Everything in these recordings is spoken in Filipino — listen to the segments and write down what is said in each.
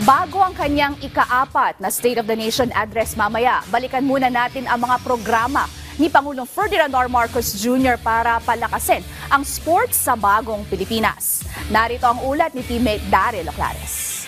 Bago ang kanyang ika-4 na State of the Nation address mamaya, balikan muna natin ang mga programa ni Pangulong Ferdinand R. Marcos Jr. para palakasin ang sports sa bagong Pilipinas. Narito ang ulat ni teammate Daryl Oclares.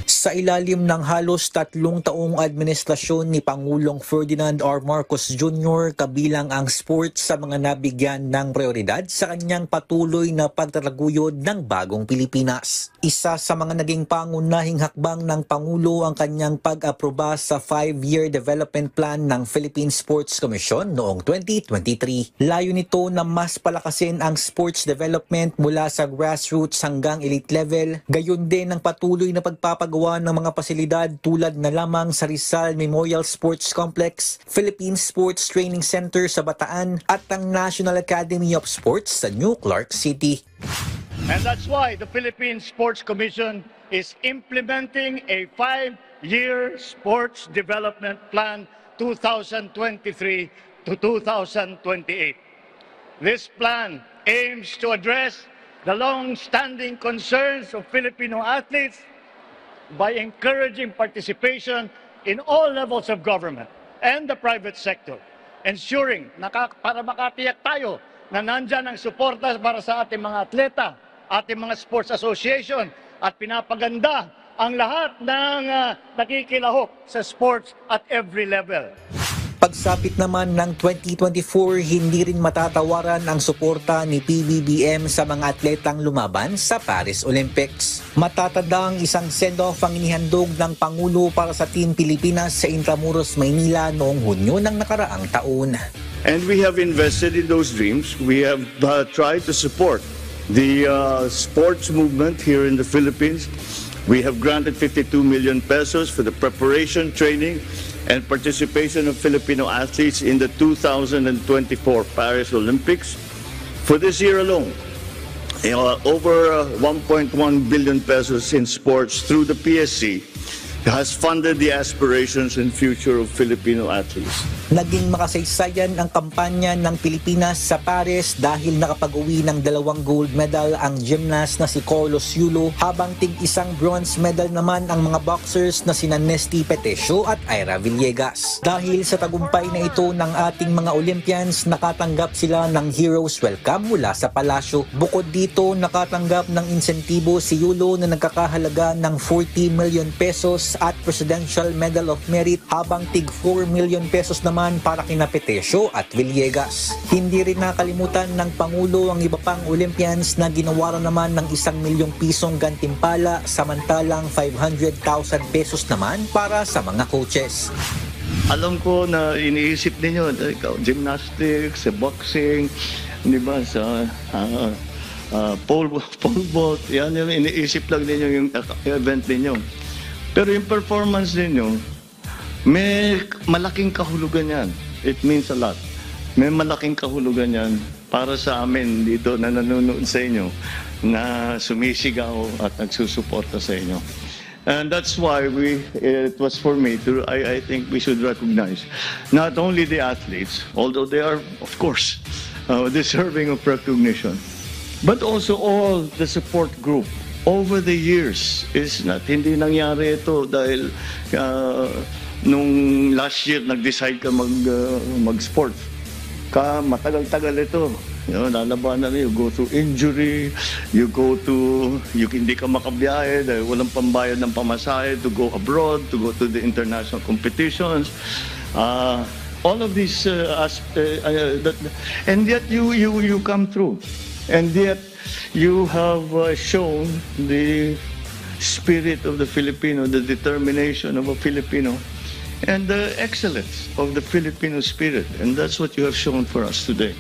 Sa ilalim ng halos 3 taong administrasyon ni Pangulong Ferdinand R. Marcos Jr., kabilang ang sports sa mga nabigyan ng prioridad sa kanyang patuloy na pagtataguyod ng bagong Pilipinas. Isa sa mga naging pangunahing hakbang ng Pangulo ang kanyang pag-aproba sa 5-year development plan ng Philippine Sports Commission noong 2023. Layo nito na mas palakasin ang sports development mula sa grassroots hanggang elite level, gayon din ang patuloy na pagpapagawa ng mga pasilidad tulad na lamang sa Rizal Memorial Sports Complex, Philippine Sports Training Center sa Bataan at ang National Academy of Sports sa New Clark City. And that's why the Philippine Sports Commission is implementing a 5-year sports development plan 2023 to 2028. This plan aims to address the long-standing concerns of Filipino athletes by encouraging participation in all levels of government and the private sector, ensuring para makatiyak tayo na nandyan ang suporta para sa ating mga atleta, ating mga sports association, at pinapaganda ang lahat ng nakikilahok sa sports at every level. Pagsapit naman ng 2024, hindi rin matatawaran ang suporta ni PBBM sa mga atletang lumaban sa Paris Olympics. Matatanda ang isang send-off ang inihandog ng Pangulo para sa Team Pilipinas sa Intramuros, Maynila noong Hunyo ng nakaraang taon. And we have invested in those dreams. We have tried to support the sports movement here in the Philippines. We have granted 52 million pesos for the preparation, training, and participation of Filipino athletes in the 2024 Paris Olympics. For this year alone, over 1.1 billion pesos in sports through the PSC has funded the aspirations and future of Filipino athletes. Naging makasaysayan ang kampanya ng Pilipinas sa Paris dahil nakapag-uwi ng 2 gold medal ang gymnast na si Carlos Yulo, habang tig-1 bronze medal naman ang mga boxers na sina Nesty Petesio at Ira Villegas. Dahil sa tagumpay na ito ng ating mga Olympians, nakatanggap sila ng Heroes Welcome mula sa palasyo. Bukod dito, nakatanggap ng insentibo si Yulo na nagkakahalaga ng 40 million pesos at Presidential Medal of Merit, habang tig 4 million pesos naman para kina Petesio at Villegas. Hindi rin nakalimutan ng Pangulo ang iba pang Olympians na ginawaran naman ng 1 milyong pisong gantimpala, samantalang 500,000 pesos naman para sa mga coaches. Alam ko na iniisip ninyo, gymnastics, boxing, di ba, sa pole vault, yan yung iniisip lang ninyo yung event ninyo. Pero yung performance ninyo, may malaking kahulugan yan. It means a lot. May malaking kahulugan yan para sa amin dito na nanonood sa inyo, na sumisigaw at nagsusuporta sa inyo. And that's why it was for me to, I think we should recognize not only the athletes, although they are, of course, deserving of recognition, but also all the support group. Over the years, hindi nangyari ito dahil nung last year nag-decide ka mag-sport. Matagal-tagal ito. Lalabanan you go through injury, hindi ka makabiyahe dahil walang pambayad ng pamasahe to go abroad, to go to the international competitions. All of these and yet you come through. And yet you have shown the spirit of the Filipino, the determination of a Filipino, and the excellence of the Filipino spirit. And that's what you have shown for us today.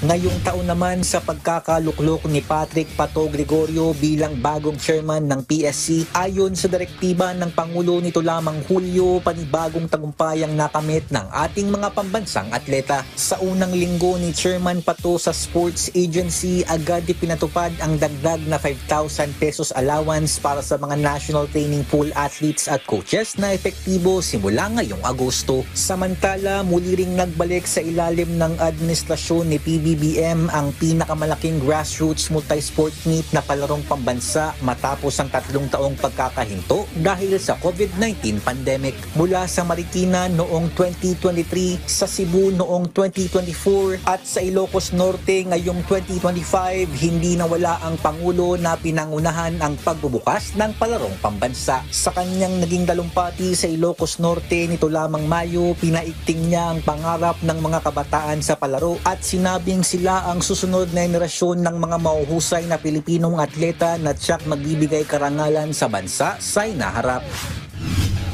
Ngayong taon naman, sa pagkakaluklok ni Patrick Pato Gregorio bilang bagong chairman ng PSC, ayon sa direktiba ng Pangulo nito lamang Hulyo, panibagong tagumpay ang nakamit ng ating mga pambansang atleta. Sa unang linggo ni Chairman Pato sa Sports Agency, agad ipinatupad ang dagdag na 5,000 pesos allowance para sa mga national training pool athletes at coaches na epektibo simula ngayong Agosto. Samantala, muli ring nagbalik sa ilalim ng administrasyon ni PBBM PBBM ang pinakamalaking grassroots multi-sport meet na palarong pambansa matapos ang 3 taong pagkakahinto dahil sa COVID-19 pandemic. Mula sa Marikina noong 2023, sa Cebu noong 2024 at sa Ilocos Norte ngayong 2025, hindi nawala ang Pangulo na pinangunahan ang pagbubukas ng palarong pambansa. Sa kanyang naging dalumpati sa Ilocos Norte nito lamang Mayo, pinaigting niya ang pangarap ng mga kabataan sa palaro at sinabing sila ang susunod na henerasyon ng mga mahuhusay na Pilipinong atleta na tiyak magbibigay karangalan sa bansa sa inaharap.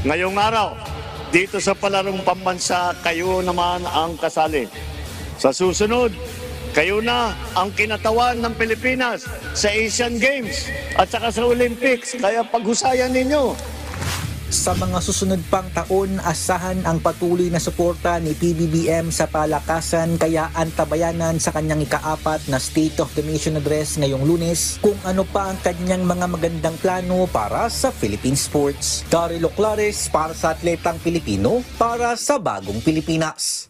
Ngayong araw, dito sa palarong pambansa, kayo naman ang kasali. Sa susunod, kayo na ang kinatawan ng Pilipinas sa Asian Games at saka sa Olympics. Kaya paghusayan ninyo. Sa mga susunod pang taon, asahan ang patuloy na suporta ni PBBM sa palakasan kaya antabayanan sa kanyang ika-4 na State of the Nation Address ngayong Lunes kung ano pa ang kanyang mga magandang plano para sa Philippine sports. Daryl Oclares para sa Atletang Pilipino para sa Bagong Pilipinas.